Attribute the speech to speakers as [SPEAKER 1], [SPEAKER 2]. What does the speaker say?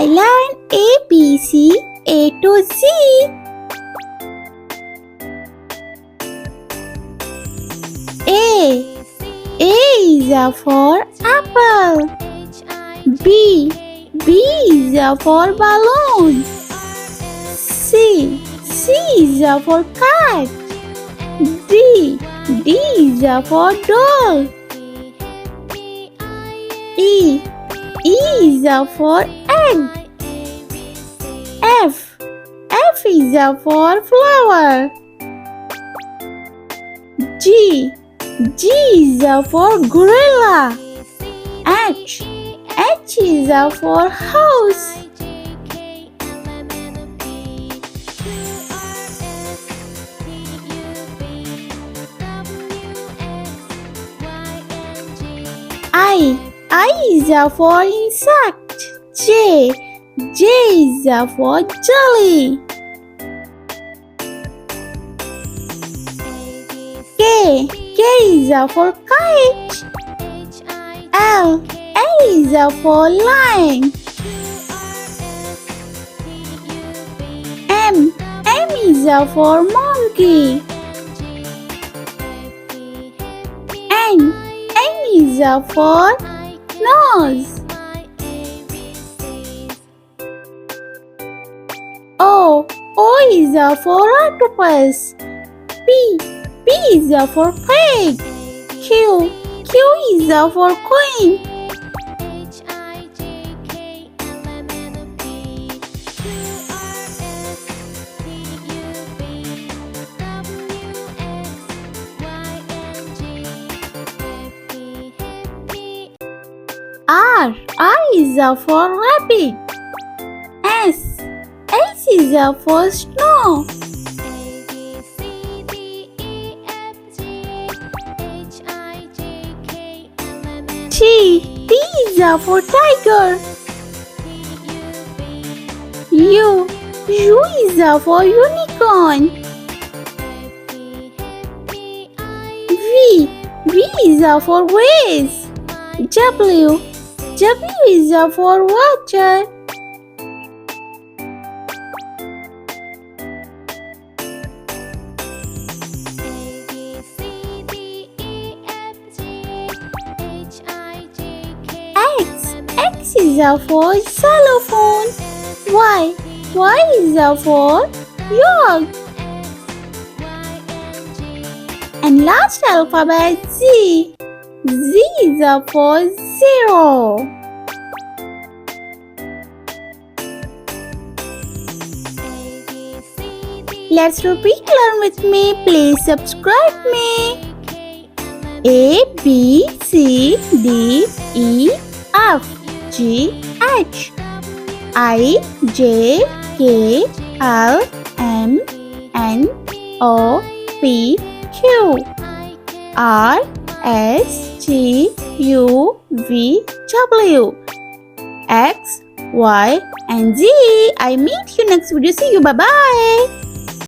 [SPEAKER 1] I learn ABC A to Z. A is for apple. B is for balloon. C is for cat. D is for doll. E is for egg. F is for flower. G is for gorilla. H is for house. I is for insect. J is for jelly. K is for kite. L is for lion. M is for monkey. N is for nose. O is for octopus. P is for pig. Q is for queen. R is for rabbit. S is for snow. T is for tiger. U is for unicorn. V is for vase. W is for water. X is for xylophone. Y is for yolk. And last alphabet Z is for zero. Let's repeat, learn with me. Please subscribe me. A B C D E F G H I J K L M N O P Q R S T U V W X Y and Z. I meet you next video. See you. Bye bye.